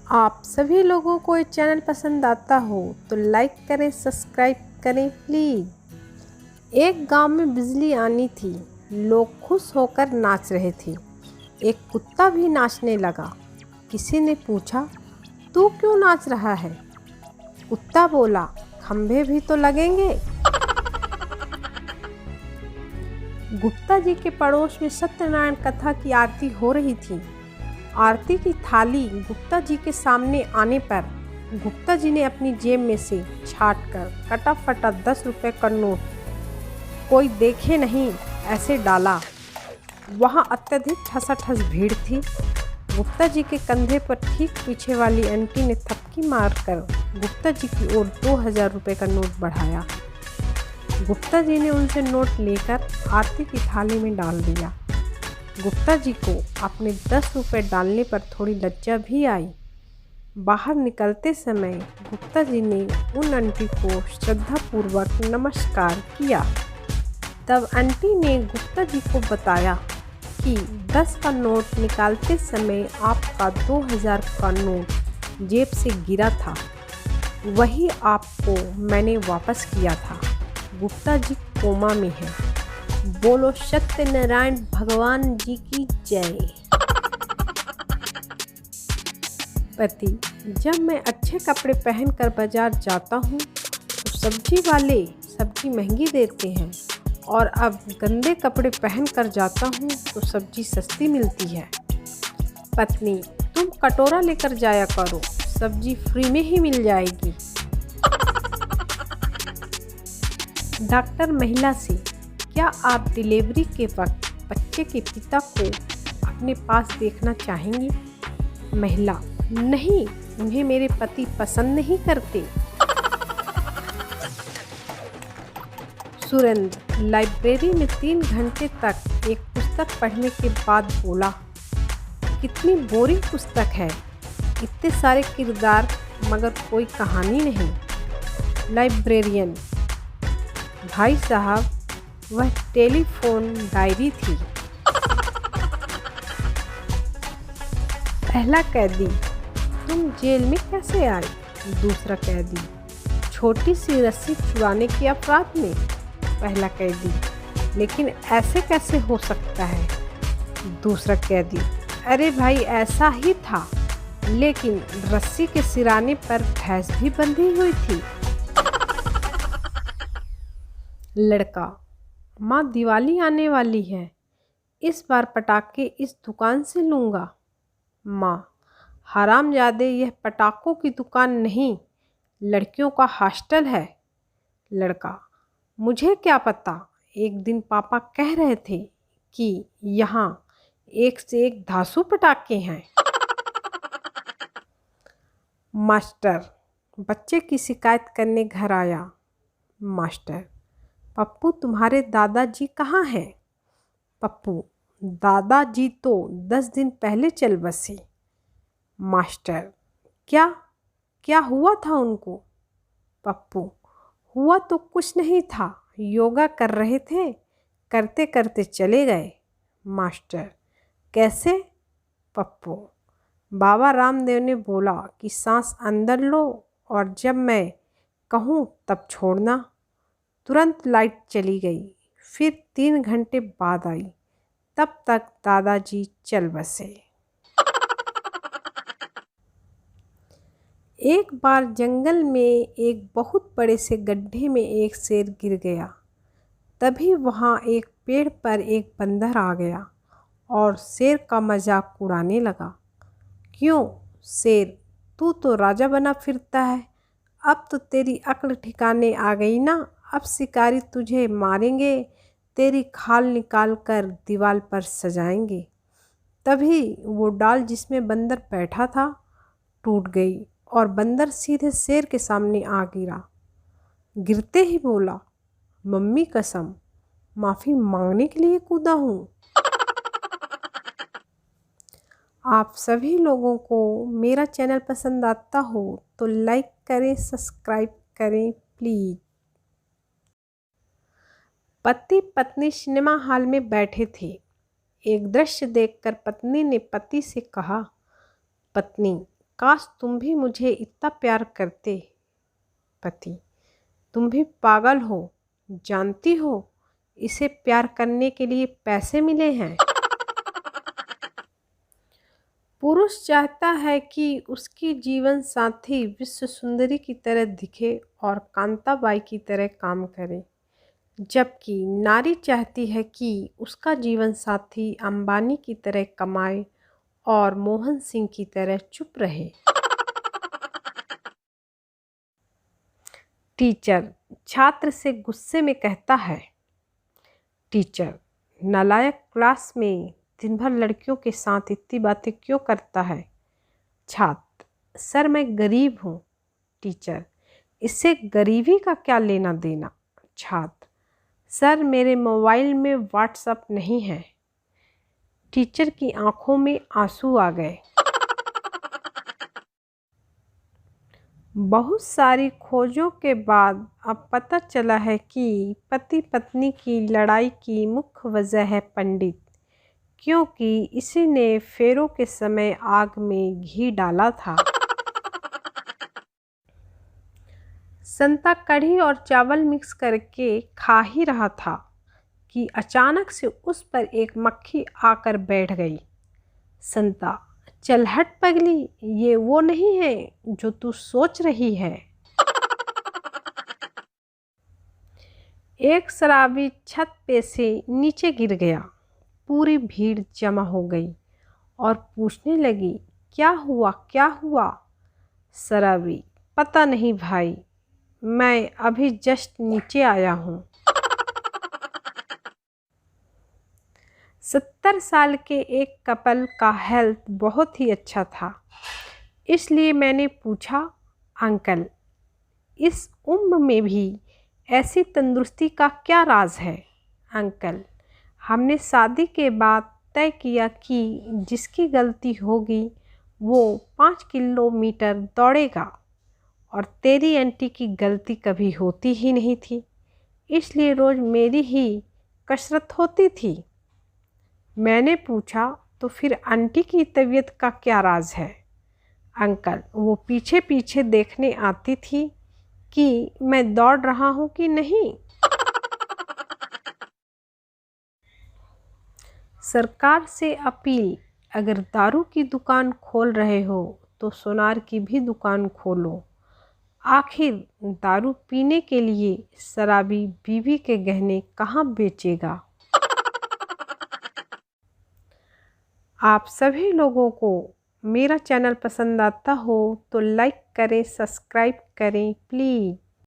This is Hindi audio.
आप सभी लोगों को ये चैनल पसंद आता हो तो लाइक करें, सब्सक्राइब करें प्लीज़। एक गांव में बिजली आनी थी। लोग खुश होकर नाच रहे थे। एक कुत्ता भी नाचने लगा। किसी ने पूछा, तू क्यों नाच रहा है? कुत्ता बोला, खंभे भी तो लगेंगे। गुप्ता जी के पड़ोस में सत्यनारायण कथा की आरती हो रही थी। आरती की थाली गुप्ता जी के सामने आने पर गुप्ता जी ने अपनी जेब में से छाट कर कटा फटा 10 रुपये का नोट कोई देखे नहीं ऐसे डाला। वहाँ अत्यधिक ठसाठस भीड़ थी। गुप्ता जी के कंधे पर ठीक पीछे वाली आंटी ने थपकी मारकर गुप्ता जी की ओर 2000 रुपये का नोट बढ़ाया। गुप्ता जी ने उनसे नोट लेकर आरती की थाली में डाल दिया। गुप्ता जी को अपने 10 रुपये डालने पर थोड़ी लज्जा भी आई। बाहर निकलते समय गुप्ता जी ने उन आंटी को श्रद्धापूर्वक नमस्कार किया। तब आंटी ने गुप्ता जी को बताया कि 10 का नोट निकालते समय आपका 2000 का नोट जेब से गिरा था, वही आपको मैंने वापस किया था। गुप्ता जी कोमा में है। बोलो सत्यनारायण भगवान जी की जय। पति, जब मैं अच्छे कपड़े पहनकर बाजार जाता हूँ तो सब्जी वाले सब्जी महंगी देते हैं, और अब गंदे कपड़े पहनकर जाता हूँ तो सब्जी सस्ती मिलती है। पत्नी, तुम कटोरा लेकर जाया करो, सब्जी फ्री में ही मिल जाएगी। डॉक्टर महिला से, क्या आप डिलीवरी के वक्त बच्चे के पिता को अपने पास देखना चाहेंगी? महिला, नहीं, उन्हें मेरे पति पसंद नहीं करते। सुरेंद्र लाइब्रेरी में 3 घंटे तक एक पुस्तक पढ़ने के बाद बोला, कितनी बोरिंग पुस्तक है, इतने सारे किरदार मगर कोई कहानी नहीं। लाइब्रेरियन, भाई साहब, वह टेलीफोन डायरी थी। पहला कैदी, तुम जेल में कैसे आए? दूसरा कैदी, छोटी सी रस्सी चुराने के अपराध में। पहला कैदी, लेकिन ऐसे कैसे हो सकता है? दूसरा कैदी, अरे भाई ऐसा ही था, लेकिन रस्सी के सिराने पर भैंस भी बंधी हुई थी। लड़का, माँ दिवाली आने वाली है, इस बार पटाखे इस दुकान से लूँगा। माँ, हरामजादे, यह पटाखों की दुकान नहीं, लड़कियों का हॉस्टल है। लड़का, मुझे क्या पता, एक दिन पापा कह रहे थे कि यहाँ एक से एक धांसू पटाखे हैं। मास्टर बच्चे की शिकायत करने घर आया। मास्टर, पप्पू तुम्हारे दादाजी कहाँ हैं? पप्पू, दादाजी तो 10 दिन पहले चल बसे। मास्टर, क्या क्या हुआ था उनको? पप्पू, हुआ तो कुछ नहीं था, योगा कर रहे थे, करते करते चले गए। मास्टर, कैसे? पप्पू, बाबा रामदेव ने बोला कि सांस अंदर लो और जब मैं कहूँ तब छोड़ना। तुरंत लाइट चली गई। फिर 3 घंटे बाद आई, तब तक दादाजी चल बसे। एक बार जंगल में एक बहुत बड़े से गड्ढे में एक शेर गिर गया। तभी वहाँ एक पेड़ पर एक बंदर आ गया और शेर का मजाक उड़ाने लगा। क्यों शेर, तू तो राजा बना फिरता है, अब तो तेरी अक्ल ठिकाने आ गई ना। अब शिकारी तुझे मारेंगे, तेरी खाल निकाल कर दीवार पर सजाएंगे। तभी वो डाल जिसमें बंदर बैठा था टूट गई और बंदर सीधे शेर के सामने आ गिरा। गिरते ही बोला, मम्मी कसम, माफ़ी मांगने के लिए कूदा हूँ। आप सभी लोगों को मेरा चैनल पसंद आता हो तो लाइक करें, सब्सक्राइब करें प्लीज़। पति पत्नी सिनेमा हॉल में बैठे थे। एक दृश्य देखकर पत्नी ने पति से कहा, पत्नी, काश तुम भी मुझे इतना प्यार करते। पति, तुम भी पागल हो, जानती हो इसे प्यार करने के लिए पैसे मिले हैं। पुरुष चाहता है कि उसकी जीवन साथी विश्व सुंदरी की तरह दिखे और कांताबाई की तरह काम करे, जबकि नारी चाहती है कि उसका जीवन साथी अंबानी की तरह कमाए और मोहन सिंह की तरह चुप रहे। टीचर छात्र से गुस्से में कहता है, टीचर, नालायक क्लास में दिन भर लड़कियों के साथ इतनी बातें क्यों करता है। छात्र, सर मैं गरीब हूँ। टीचर, इससे गरीबी का क्या लेना देना। छात्र, सर मेरे मोबाइल में व्हाट्सएप नहीं है। टीचर की आंखों में आंसू आ गए। बहुत सारी खोजों के बाद अब पता चला है कि पति पत्नी की लड़ाई की मुख्य वजह है पंडित, क्योंकि इसी ने फेरों के समय आग में घी डाला था। संता कढ़ी और चावल मिक्स करके खा ही रहा था कि अचानक से उस पर एक मक्खी आकर बैठ गई। संता, चल हट पगली, ये वो नहीं है जो तू सोच रही है। एक शराबी छत पे से नीचे गिर गया। पूरी भीड़ जमा हो गई और पूछने लगी, क्या हुआ क्या हुआ। शराबी, पता नहीं भाई, मैं अभी जस्ट नीचे आया हूँ। 70 साल के एक कपल का हेल्थ बहुत ही अच्छा था, इसलिए मैंने पूछा, अंकल, इस उम्र में भी ऐसी तंदुरुस्ती का क्या राज है। अंकल, हमने शादी के बाद तय किया कि जिसकी गलती होगी वो 5 किलोमीटर दौड़ेगा, और तेरी आंटी की गलती कभी होती ही नहीं थी, इसलिए रोज़ मेरी ही कसरत होती थी। मैंने पूछा, तो फिर आंटी की तबीयत का क्या राज है। अंकल, वो पीछे पीछे देखने आती थी कि मैं दौड़ रहा हूँ कि नहीं। सरकार से अपील, अगर दारू की दुकान खोल रहे हो तो सोनार की भी दुकान खोलो। आखिर दारू पीने के लिए शराबी बीवी के गहने कहाँ बेचेगा। आप सभी लोगों को मेरा चैनल पसंद आता हो तो लाइक करें, सब्सक्राइब करें प्लीज़।